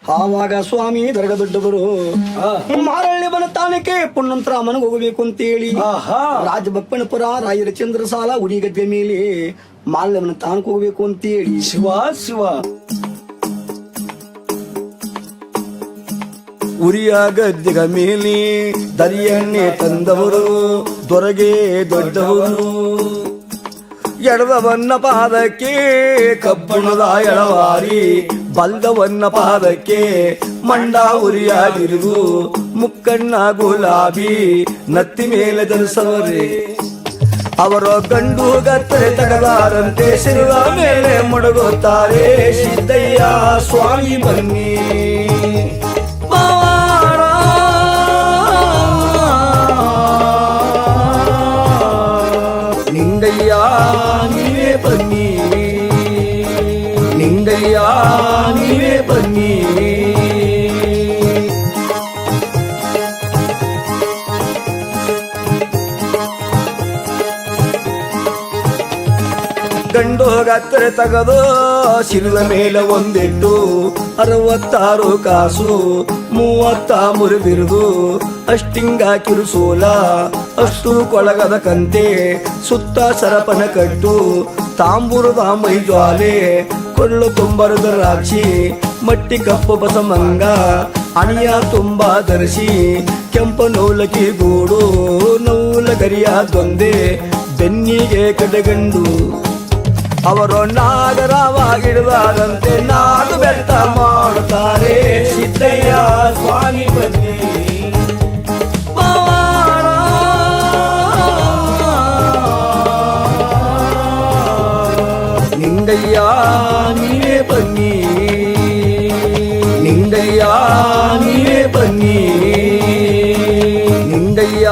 ಆವಾಗ ಸ್ವಾಮಿ ದರ್ಗ ದೊಡ್ಡವರು ಮಾರಳ್ಳಿ ಬನ ತಾನಕ್ಕೆ ಪುಣ್ಣಂತರ ಮನೆಗೆ ಹೋಗಬೇಕು ಅಂತೇಳಿ ರಾಜಬಪ್ಪನಪುರ ರಾಯರ ಚಂದ್ರ ಸಾಲ ಉಡಿಗದ್ದೆ ಮೇಲೆ ಮಾಲ್ಯವನ ತಾನಕ್ಕೆ ಹೋಗ್ಬೇಕು ಅಂತೇಳಿ ಶಿವ ಶಿವ ಉರಿಯ ಗದ್ದೆಗ ಮೇಲೆ ದರಿಯನ್ನೇ ತಂದವರು ದೊರಗೆ ದೊಡ್ಡವರು ಎಡದವನ್ನ ಪಾದಕ್ಕೆ ಕಬ್ಬಣದ ಎಳವಾರಿ ಬಲ್ದವನ್ನ ಪಾದಕ್ಕೆ ಮಂಡ ಉರಿಯಾಗಿರುವುದು ಮುಕ್ಕಣ್ಣ ಗುಲಾಬಿ ನತ್ತಿ ಮೇಲೆ ಧರಿಸವರೇ ಅವರ ಗಂಡು ಗತ್ತರೆ ತಗಲಾರಂತೆ ಶಿರುವ ಮೇಲೆ ಮುಡುಗುತ್ತಾರೆ ಸಿದ್ದಯ್ಯ ಸ್ವಾಮಿ ಬನ್ನಿ ನಿಂಗಯ್ಯ ನೀವೇ ಬನ್ನಿ ನಿಂಗಯ್ಯ ನೀವೇ ಬನ್ನಿ ಗಂಡು ಗತ್ತರೆ ತಗದು ಶಿರದ ಮೇಲೆ ಒಂದಿಟ್ಟು 66 ಕಾಸು 33 ಬಿರುದು ಅಷ್ಟಿಂಗ ಕಿರುಸೋಲ ಅಷ್ಟು ಕೊಳಗದ ಕಂತೆ ಸುತ್ತ ಸರಪನ ಕಟ್ಟು ತಾಂಬೂರದ ಮೈಜ್ವಾಲೆ ಕೊಳ್ಳು ತುಂಬರದ ರಾಕ್ಷಿ ಮಟ್ಟಿ ಕಪ್ಪು ಬಸಮಂಗ ಅಣಿಯ ತುಂಬ ಧರಿಸಿ ಕೆಂಪ ನೌಲಕಿ ಗೂಡು ನೌಲಗರಿಯ ದೊಂದೆ ಬೆನ್ನಿಗೆ ಕಡೆಗಂಡು ಅವರು ನಾಗರವಾಗಿಡುವಾರಂತೆ ನಾಡು ಬೆಟ್ಟ ಮಾಡುತ್ತಾರೆ ಸಿದ್ದಯ್ಯ ಸ್ವಾಮಿ ಬನ್ನಿ ನಿಂಗಯ್ಯ ನೀವೇ ಬನ್ನಿ ನಿಂಗಯ್ಯ ನೀವೇ ಬನ್ನಿ ನಿಂಗಯ್ಯ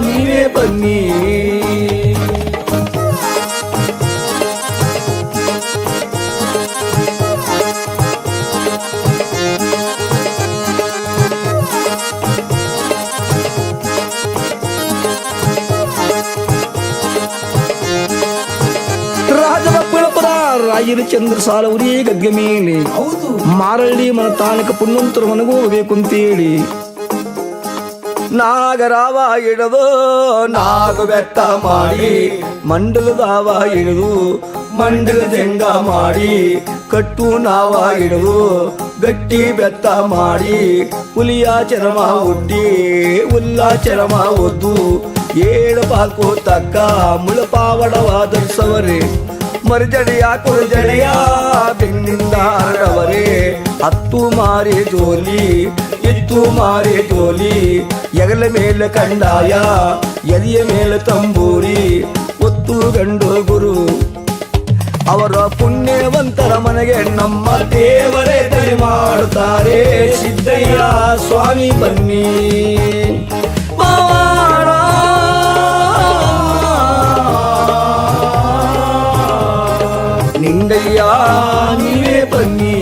ನೀವೇ ಬನ್ನಿ ರಾಜಬಪ್ಪನಪುರ ರಾಯರ ಚಂದ್ರ ಸಾಲ ಉರಿ ಗದ್ಗೆ ಮೇಲೆ ಮಾರಳ್ಳಿ ಮನ ತಾನಕ ಪುಣ್ಣಂತರ ಮನೆಗೂ ಹೋಗ್ಬೇಕು ಅಂತೇಳಿ ನಾಗರಾವ ಹಿಡಿದು ನಾಗು ಬೆಟ್ಟ ಮಾಡಿ ಮಂಡಲದಾವ ಹಿಡಿದು ಮಂಡಲ ಜಂಗ ಮಾಡಿ ಕಟ್ಟು ನಾವ ಹಿಡಿದು ಗಟ್ಟಿ ಬೆತ್ತ ಮಾಡಿ ಹುಲಿಯ ಚರಮ ಹುಟ್ಟಿ ಹುಲ್ಲ ಚರಮ ಒದ್ದು 7 ಪಾಲ್ಕು ತಕ್ಕ ಮುಳಪಾವಡವಾದರ್ಸವರೇ ಮರಿಜಡೆಯ ಕುರುಜಡೆಯ ಬೆನ್ನಿಂದ ಹರಡವರೇ 10 ಮಾರಿ ಜೋಲಿ 2 ಮಾರಿ ಜೋಲಿ ಎಗಲ ಮೇಲೆ ಕಂಡಾಯ ಎದೆಯ ಮೇಲೆ ತಂಬೂರಿ ಒತ್ತು ಗಂಡು ಗುರು ಅವರ ಪುಣ್ಯವಂತರ ಮನೆಗೆ ನಮ್ಮ ದೇವರೇ ದಯ ಮಾಡುತ್ತಾರೆ ಸಿದ್ದಯ್ಯ ಸ್ವಾಮಿ ಬನ್ನಿ ನಿಂಗಯ್ಯ ನೀವೇ ಬನ್ನಿ